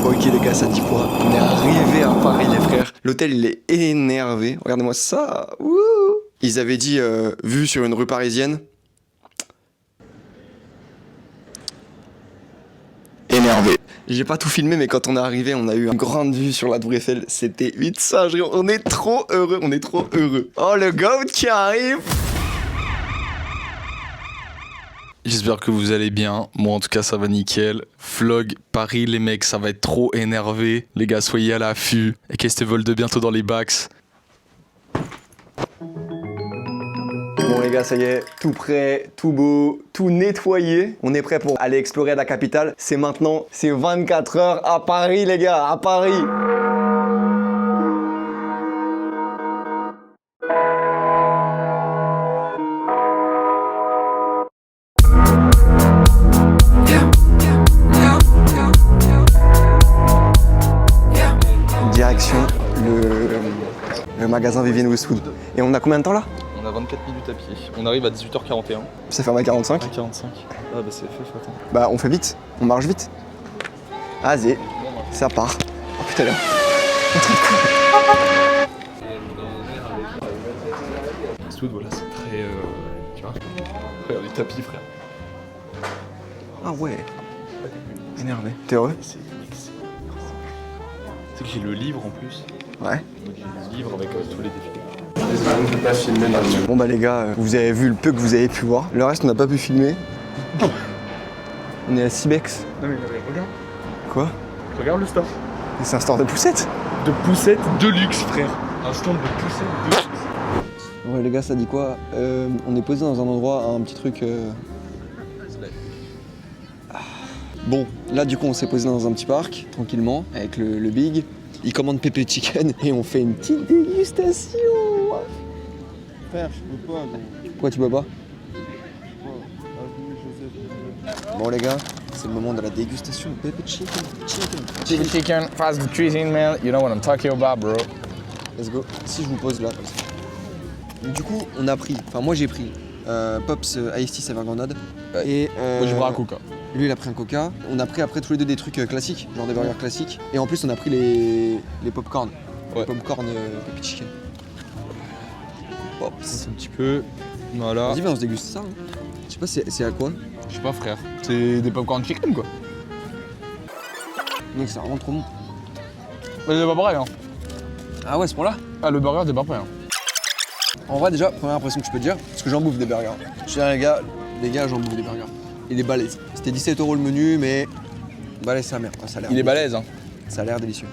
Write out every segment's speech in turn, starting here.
Ok les gars, ça dit quoi? On est arrivé à Paris les frères. L'hôtel il est énervé. Regardez-moi ça. Wouh. Ils avaient dit vue sur une rue parisienne. Énervé. J'ai pas tout filmé, mais quand on est arrivé, on a eu une grande vue sur la Tour Eiffel. C'était une singerie. On est trop heureux, on est trop heureux. Oh le goat qui arrive. J'espère que vous allez bien. Moi en tout cas ça va nickel. Vlog Paris les mecs, ça va être trop énervé. Les gars soyez à l'affût. Et qu'est-ce que de bientôt dans les backs. Bon les gars, ça y est, tout prêt, tout beau, tout nettoyé. On est prêt pour aller explorer la capitale. C'est maintenant, c'est 24 heures à Paris les gars, à Paris. Direction le magasin Vivienne Westwood. Et on a combien de temps là? On a 24 minutes à pied. On arrive à 18h41. Ça ferme à 45. 45. Ah bah c'est fait, attends. Bah on fait vite, on marche vite. Vas-y, ça part. Oh putain là. Westwood voilà c'est très... tu vois. Regarde les tapis frère. Ah ouais. Énervé. T'es heureux? Tu sais que j'ai le livre en plus. Ouais. Donc j'ai le livre avec tous les défilés. Bon bah les gars, vous avez vu le peu que vous avez pu voir. Le reste on n'a pas pu filmer. On est à Cibex. Non mais regarde. Quoi? Regarde le store. C'est un store de poussettes? De poussettes de luxe frère. Un stand de poussettes de luxe. Ouais les gars, ça dit quoi? On est posé dans un endroit, un petit truc... Bon, là du coup on s'est posé dans un petit parc, tranquillement, avec le Big. Il commande Pépé Chicken et on fait une petite dégustation. Frère, je peux pas, gros. Pourquoi tu bois pas? Avenue Joseph. Bon les gars, c'est le moment de la dégustation de Pépé Chicken. Chicken, chicken, fast cuisine, man. You know what I'm talking about, bro. Let's go. Si je vous pose là, comme ça. Du coup, on a pris, enfin moi j'ai pris Pops Iced Tea Saveur Grenade. Ouais. Et Moi, je prends un coca. lui il a pris un coca. On a pris après tous les deux des trucs classiques, genre des burgers classiques. Et en plus on a pris les popcorn. Ouais. Les popcorn Pépé Chicken. Pops. Un petit peu. Voilà. Vas-y, on se déguste ça. Hein. Je sais pas, c'est à quoi? Je sais pas, frère. C'est des popcorn chicken, quoi. Mec, c'est vraiment trop bon. Mais c'est pas pareil, hein. Ah ouais, ce point-là? Ah, le burger, c'est pas prêt, hein. En vrai, déjà, première impression que je peux te dire, parce que j'en bouffe des burgers. Je dis, les gars, j'en bouffe des burgers. Il est balèze. C'était 17 € le menu, mais balèze sa mère. Ça a l'air Il est balèze, hein. Ça a l'air délicieux.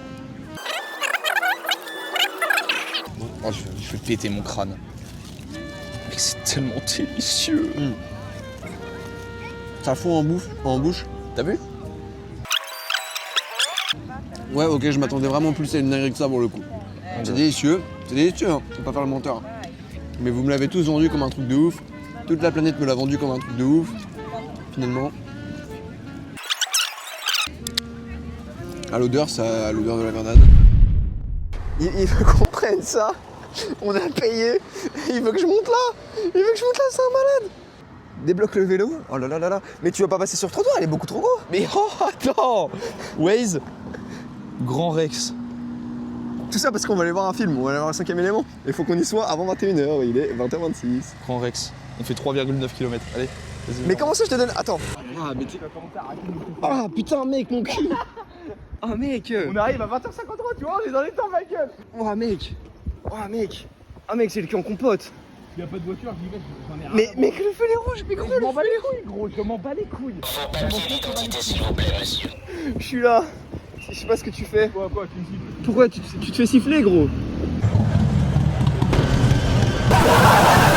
Oh, je vais péter mon crâne. Mais c'est tellement délicieux. Ça fond en bouche. T'as vu? Ouais, ok, je m'attendais vraiment plus à une dinguerie que ça pour le coup. C'est délicieux, hein. Faut pas faire le menteur. Mais vous me l'avez tous vendu comme un truc de ouf. Toute la planète me l'a vendu comme un truc de ouf. Finalement. À l'odeur, ça a l'odeur de la grenade. Il veut qu'on prenne ça. On a payé. Il veut que je monte là. C'est un malade. Débloque le vélo. Oh là là là là. Mais tu vas pas passer sur le trottoir, il est beaucoup trop gros. Mais oh, attends. Waze, Grand Rex. Tout ça parce qu'on va aller voir un film, on va aller voir le 5ème élément. Il faut qu'on y soit avant 21h, il est 20h26. Grand Rex. On fait 3,9 km. Allez, vas-y. Mais comment ça je te donne? Attends. Ah mais tu... Ah putain mec, mon cul. Ah mec. On arrive à 20h53, tu vois, on est dans les temps, Michael. Oh mec. Oh mec. Ah mec, c'est le cul en compote. Y'a pas de voiture, j'y vais, j'en ai rien. Mais mec, le feu est rouge, mais gros, Je m'en bats les couilles, gros, je m'en bats les couilles. je suis là. Je sais pas ce que tu fais. Quoi, tu me dis? Pourquoi tu te fais siffler gros?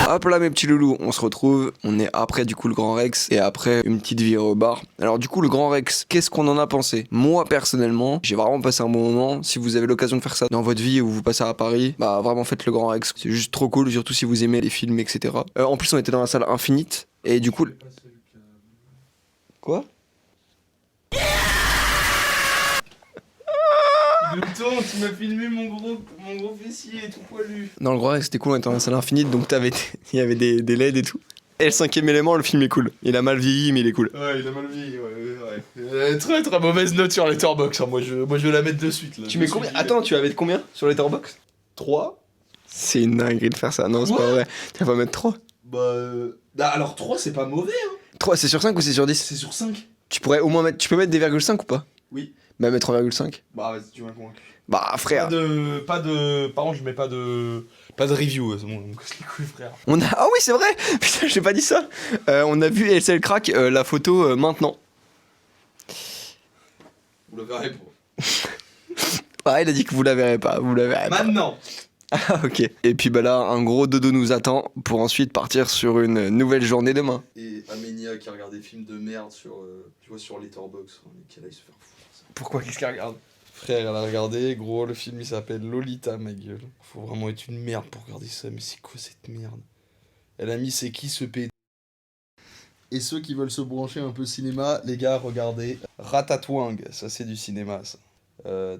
Hop là mes petits loulous, on se retrouve, on est après du coup le Grand Rex et après une petite virée au bar. Alors du coup le Grand Rex, qu'est-ce qu'on en a pensé? Moi personnellement, j'ai vraiment passé un bon moment. Si vous avez l'occasion de faire ça dans votre vie ou vous passez à Paris, bah vraiment faites le Grand Rex. C'est juste trop cool, surtout si vous aimez les films, etc. En plus on était dans la salle Infinite et du coup... Quoi? Le temps, tu m'as filmé mon gros fessier tout poilu. Dans le Grand Rex c'était cool, on était dans la salle Infinite donc il y avait des LED et tout. Et le 5ème élément, le film est cool. Il a mal vieilli, mais il est cool. Ouais, il a mal vieilli, ouais. Très très mauvaise note sur Letterboxd, hein. Moi je vais la mettre de suite là. Tu mets combien? Attends, tu vas mettre combien sur Letterboxd? 3. C'est une dinguerie de faire ça. Non, c'est pas vrai. Tu vas pas mettre 3. Alors 3 c'est pas mauvais, hein. 3, c'est sur 5 ou c'est sur 10? C'est sur 5. Tu pourrais au moins mettre. Tu peux mettre des 0,5 ou pas? Oui. Bah, mettre 3,5. Bah vas-y, tu m'as convaincu. Bah, frère. Par contre, je mets pas de review, c'est bon, on me casse les couilles, frère. On a. Ah oui, c'est vrai! Putain, j'ai pas dit ça. On a vu LCL Crack la photo maintenant. Vous le verrez pour. Ah, il a dit que vous la verrez pas. Vous la verrez pas. Maintenant. Ah, ok. Et puis bah là, un gros dodo nous attend pour ensuite partir sur une nouvelle journée demain. Et Aménia qui regarde des films de merde sur, tu vois, sur Letterboxd, qui allait se faire foutre. Pourquoi? Qu'est-ce qu'elle regarde? Frère, elle a regardé, gros, le film il s'appelle Lolita, ma gueule. Faut vraiment être une merde pour regarder ça, mais c'est quoi cette merde? Elle a mis c'est qui ce PD? Et ceux qui veulent se brancher un peu cinéma, les gars, regardez Ratatouille, ça c'est du cinéma ça.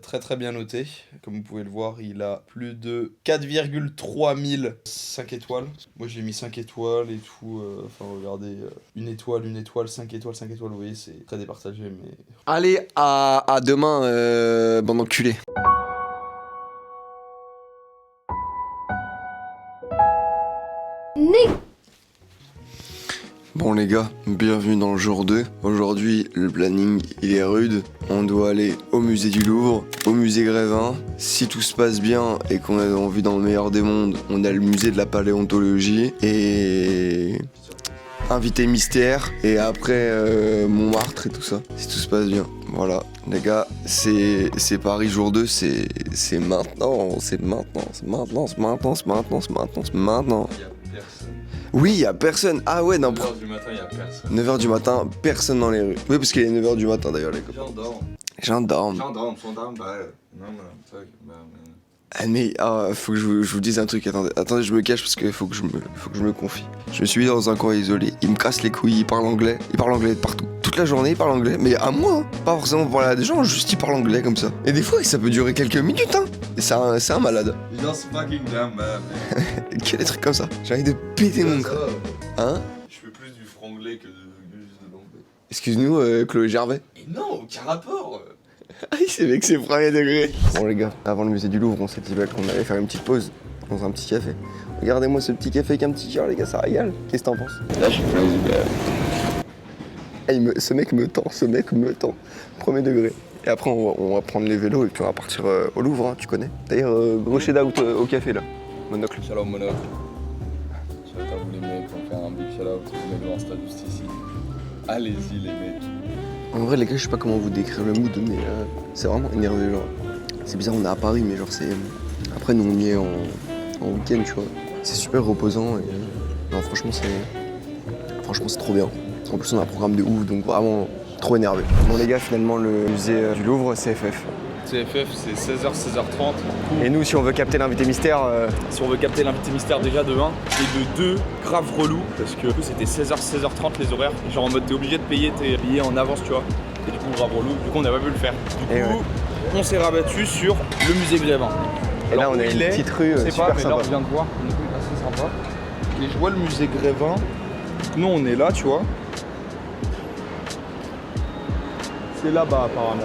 Très très bien noté, comme vous pouvez le voir, il a plus de 4,3 000 5 étoiles. Moi j'ai mis 5 étoiles et tout, enfin regardez, 1 étoile, 5 étoiles, 5 étoiles, vous voyez, c'est très départagé, mais... Allez, à demain, bande d'enculés. Bon les gars, bienvenue dans le jour 2. Aujourd'hui, le planning il est rude. On doit aller au musée du Louvre, au musée Grévin. Si tout se passe bien et qu'on a envie dans le meilleur des mondes, on a le musée de la paléontologie et invité mystère et après Montmartre et tout ça. Si tout se passe bien. Voilà, les gars, c'est Paris jour 2, c'est maintenant, c'est maintenant, c'est maintenant, c'est maintenant, c'est maintenant, c'est maintenant, c'est maintenant. Oui, y a personne. Ah ouais, non. 9h du matin, y a personne. 9h du matin, personne dans les rues. Oui, parce qu'il est 9h du matin d'ailleurs, les gars. J'endors. J'endors. Bah, non, Ah, mais faut que je vous dise un truc. Attendez, je me cache parce qu'il faut que je me confie. Je me suis mis dans un coin isolé. Il me casse les couilles, il parle anglais. Il parle anglais de partout. Toute la journée, il parle anglais. Mais à moi, hein. Pas forcément pour parler à des gens, juste il parle anglais comme ça. Et des fois, ça peut durer quelques minutes, hein. Et c'est un malade. Just fucking damn man. Quel des trucs comme ça. J'ai envie de péter mon crâne. Hein? Je fais plus du franglais que juste de l'anglais. Excuse-nous, Chloé Gervais. Et non, aucun rapport. Ah, il s'est vexé premier degré. Bon les gars, avant le musée du Louvre, on s'est dit qu'on allait faire une petite pause dans un petit café. Regardez-moi ce petit café avec un petit cœur, les gars, ça régale. Qu'est-ce que t'en penses? Là, je suis ce mec me tend. Premier degré. Et après, on va prendre les vélos et puis on va partir au Louvre, hein, tu connais. D'ailleurs, gros shout out au café là. Monocle. Shalom monocle. Shout out à vous les mecs, on va faire un big shout out. Vous mettez Insta juste ici. Allez-y les mecs. En vrai les gars, je sais pas comment vous décrire le mood, mais c'est vraiment énervé genre. C'est bizarre, on est à Paris, mais genre c'est... Après nous on y est en week-end, tu vois. C'est super reposant et... Non franchement c'est trop bien. En plus on a un programme de ouf, donc vraiment trop énervé. Bon les gars, finalement le musée du Louvre, CFF. CFF, c'est 16h, 16h30. Et nous, si on veut capter l'invité mystère... Si on veut capter l'invité mystère déjà de 1 et de 2, grave relou parce que c'était 16h, 16h30 les horaires. Genre en mode t'es obligé de payer tes billets en avance, tu vois. Et du coup, grave relou. Du coup, on n'a pas pu le faire. Du coup, on s'est rabattu sur le musée Grévin. Et là, on a une petite rue super mais sympa. là, on vient de voir une rue assez sympa. Et je vois le musée Grévin. Nous, on est là, tu vois. C'est là-bas, apparemment.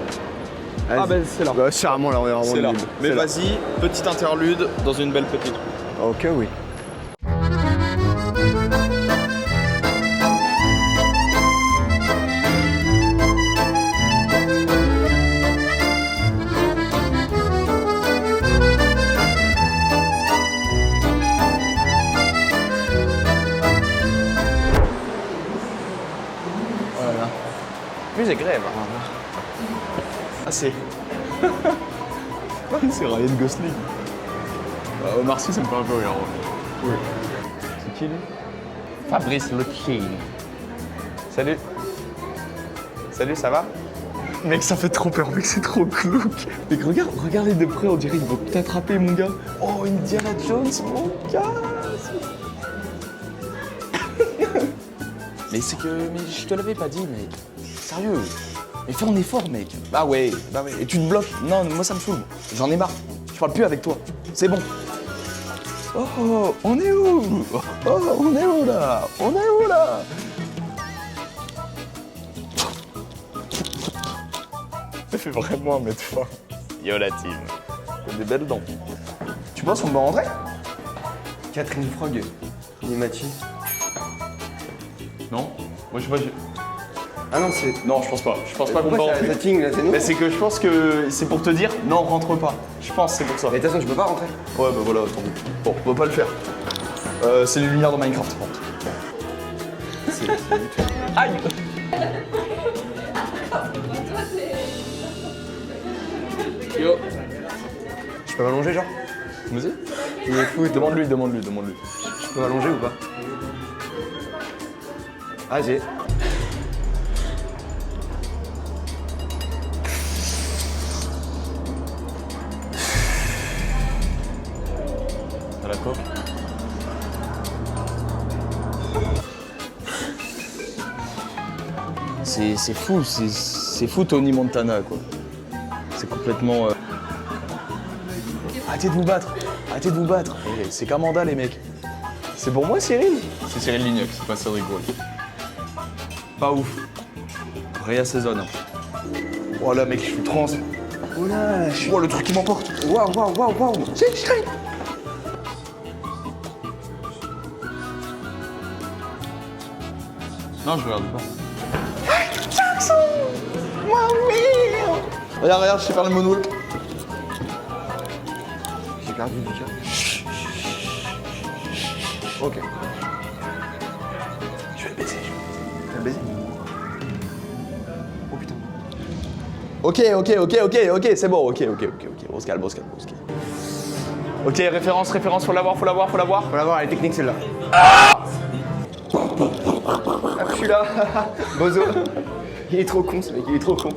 Ah ben c'est là. Bah, charmant là, on est vraiment C'est là. nul. Mais C'est là. vas-y, petite interlude dans une belle petite rue. Ok, oui. Voilà. Musée Grève. Ah c'est... c'est Ryan Gosling. Omar Sy, ça me fait un peu rire. Oui. C'est qui lui? Fabrice Luchini. Salut. Salut, ça va? Mec, ça fait trop peur, mec, c'est trop glauque. Mec, regardez de près, on dirait qu'ils vont t'attraper, mon gars. Oh, Indiana Jones, mon gars. Mais c'est que... Mais je te l'avais pas dit, mec. Sérieux. Mais fais un effort, mec. Bah ouais. Et tu te bloques. Non, moi ça me saoule. J'en ai marre. Je parle plus avec toi. C'est bon. Oh, on est où? Oh, on est où là? On est où là? Ça fait vraiment mettre faim. Yo la team. Des belles dents. Tu penses qu'on va rentrer? Catherine Frog. Nimati. Non. Moi je sais pas. Ah non, c'est. Non, je pense pas. Je pense pas qu'on va Pourquoi rentrer. c'est setting là, c'est nous? Mais c'est que je pense que c'est pour te dire, non, rentre pas. Je pense que c'est pour ça. Mais de toute façon, tu peux pas rentrer. Ouais, bah voilà, attends. Bon, on va pas le faire. C'est les lumières de Minecraft. Bon. Aïe! Yo! Je peux m'allonger, genre? Vas-y. Il est fou, Demande-lui. Je peux m'allonger ou pas? Ah, j'ai. À la coque. C'est fou, c'est fou Tony Montana quoi. C'est complètement. Arrêtez de vous battre, Eh, c'est Kamanda les mecs. C'est pour moi Cyril? C'est Cyril Lignac, c'est pas Cédric Gaulle. Pas ouf. Réa saisonne. Oh là mec, je suis trans. Oh là, Oh le truc qui m'emporte. waouh. Non, je regarde pas. Regarde, je sais faire le moonwalk. J'ai perdu du cœur. Ok. Je vais le baiser. Tu vas le baiser? Oh putain. Ok, c'est bon, ok. On se calme. Ok, référence, faut la voir. Faut la voir, elle est technique celle-là. Ah, je suis là. Bozo. Il est trop con ce mec, il est trop con.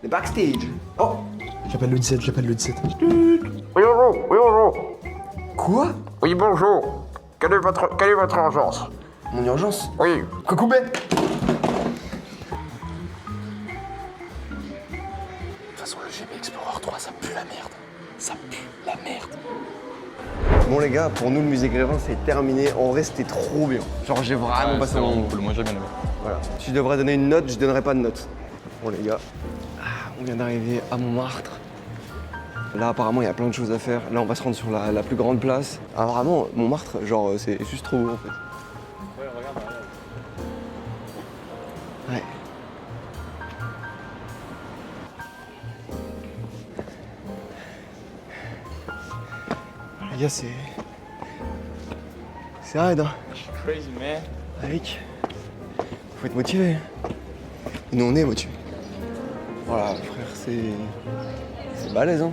Le backstage. Oh. J'appelle le 17. Oui, bonjour. Quoi? Oui, bonjour. Quelle est votre urgence? Mon urgence? Oui. Kokoubé. De toute façon, le GB Explorer 3, ça pue la merde. Bon les gars, pour nous le musée Grévin c'est terminé. En vrai c'était trop bien. Genre j'ai vraiment passé un moment. cool, moi j'ai bien aimé. Voilà. Si je devrais donner une note, je donnerais pas de note. Bon les gars, on vient d'arriver à Montmartre. Là apparemment il y a plein de choses à faire. Là on va se rendre sur la plus grande place. Ah vraiment, Montmartre, genre c'est juste trop beau en fait. Ouais, regarde. Ouais. Les gars c'est raide hein. Crazy man. Avec, faut être motivé. Et nous on est motivés. Voilà frère, c'est balèze hein.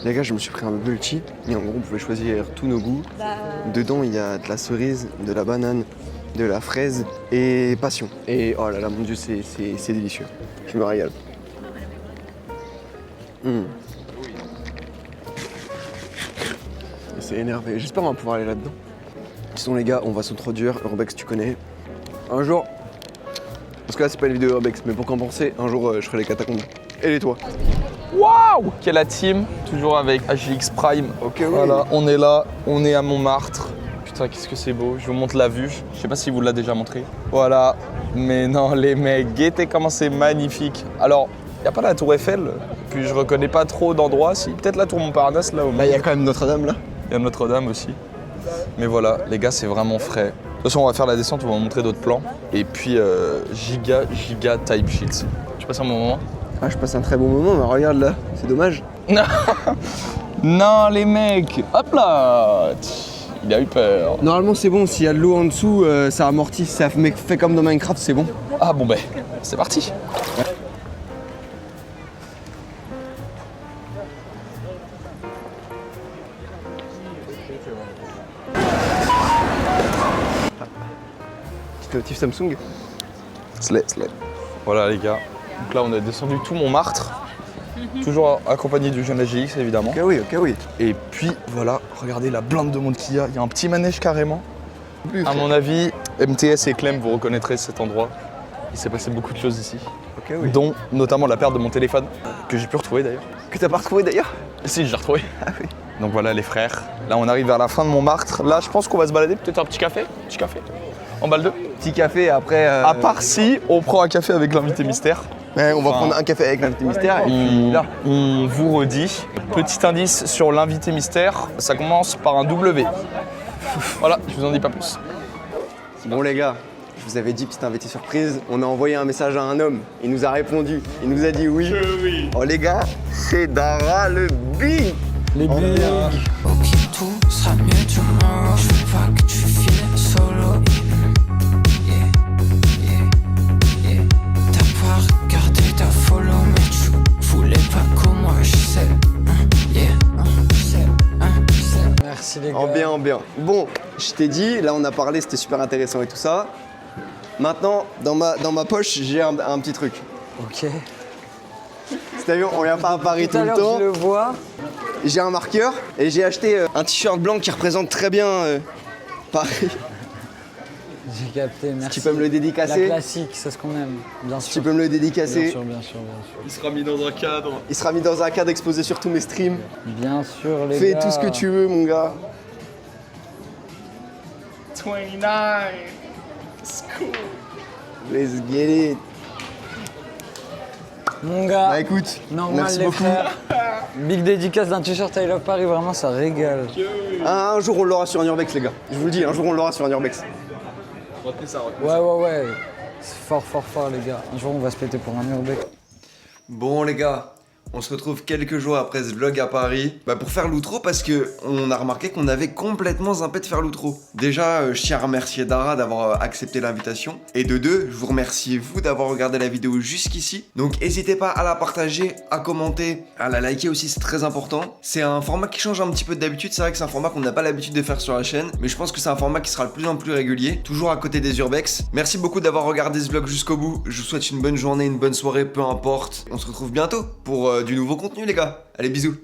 Les gars, je me suis pris un bubble tea et en gros on pouvait choisir tous nos goûts. Dedans il y a de la cerise, de la banane, de la fraise et passion. Et oh là là mon dieu c'est délicieux. Je me régale. C'est énervé, j'espère qu'on va pouvoir aller là-dedans. Sinon les gars, on va s'introduire, Urbex tu connais. Un jour, parce que là c'est pas une vidéo Urbex, mais pour compenser, un jour je ferai les catacombes. Et les toits. Waouh! Quelle la team, toujours avec HGX Prime. Ok, oui. Voilà, on est là, on est à Montmartre. Putain, qu'est-ce que c'est beau. Je vous montre la vue. Je sais pas si vous l'a déjà montré. Voilà. Mais non, les mecs, guettez comment c'est magnifique. Alors, y a pas la tour Eiffel, puis je reconnais pas trop d'endroits. Si, peut-être la tour Montparnasse là au Là il y a quand même Notre-Dame là. Il y a Notre-Dame aussi. Mais voilà, les gars, c'est vraiment frais. De toute façon, on va faire la descente, on va vous montrer d'autres plans. Et puis, giga type sheets. Tu passes un bon moment? Ah je passe un très bon moment, mais regarde là, c'est dommage. Non, les mecs. Hop là. Il a eu peur. Normalement c'est bon, s'il y a de l'eau en dessous, ça amortit, ça fait comme dans Minecraft, c'est bon. Ah bon ben, c'est parti. Petite notif Samsung. Slay. Voilà les gars. Donc là on a descendu tout Montmartre. Toujours accompagné du jeune AGX évidemment. Ok oui. Et puis voilà, regardez la blinde de monde qu'il y a. Il y a un petit manège carrément. À mon avis, MTS et Clem, vous reconnaîtrez cet endroit. Il s'est passé beaucoup de choses ici. Ok oui. Dont notamment la perte de mon téléphone, que j'ai pu retrouver d'ailleurs. Que t'as pas retrouvé d'ailleurs? Si, j'ai retrouvé. Ah oui. Donc voilà les frères. Là on arrive vers la fin de Montmartre. Là je pense qu'on va se balader, peut-être un petit café. Petit café. En balle 2. Petit café après. À part si on prend un café avec l'invité mystère. Ouais, on va prendre un café avec l'invité mystère et puis là. On vous redit. Petit indice sur l'invité mystère, ça commence par un W. Voilà, je vous en dis pas plus. Bon les gars, je vous avais dit petite invité surprise, on a envoyé un message à un homme, il nous a répondu, il nous a dit oui. Oh les gars, c'est Dara le big. Les bigs. Ok, tout sera mieux tomorrow. Je veux pas que tu files solo. Yeah. T'as pas regardé ta follow, mais tu voulais pas que moi je sais. Merci les gars. En bien. Bon, je t'ai dit, là on a parlé, c'était super intéressant et tout ça. Maintenant, dans ma poche, j'ai un petit truc. Ok. C'est-à-dire, on vient pas à Paris tout le temps. Je le vois. J'ai un marqueur et j'ai acheté un t-shirt blanc qui représente très bien Paris. J'ai capté, merci. Tu peux me le dédicacer? La classique, c'est ce qu'on aime, bien sûr. Tu peux me le dédicacer? Bien sûr. Il sera mis dans un cadre. Il sera mis dans un cadre exposé sur tous mes streams. Bien sûr, les Fais gars. tout ce que tu veux, mon gars. 29. It's cool. Let's get it. Mon gars, Bah écoute, normal merci les beaucoup. frères. Big dédicace d'un t-shirt I Love Paris, vraiment ça régale. Un jour on l'aura sur un urbex les gars. Je vous le dis, un jour on l'aura sur un urbex. Retenez ça. Ouais. C'est fort les gars. Un jour on va se péter pour un urbex. Bon les gars, on se retrouve quelques jours après ce vlog à Paris pour faire l'outro parce que on a remarqué qu'on avait complètement zappé de faire l'outro. Déjà, je tiens à remercier Dara d'avoir accepté l'invitation. Et de deux, je vous remercie vous d'avoir regardé la vidéo jusqu'ici. Donc n'hésitez pas à la partager, à commenter, à la liker aussi, c'est très important. C'est un format qui change un petit peu d'habitude, c'est vrai que c'est un format qu'on n'a pas l'habitude de faire sur la chaîne. Mais je pense que c'est un format qui sera de plus en plus régulier, toujours à côté des urbex. Merci beaucoup d'avoir regardé ce vlog jusqu'au bout. Je vous souhaite une bonne journée, une bonne soirée, peu importe. On se retrouve bientôt pour du nouveau contenu les gars. Allez bisous.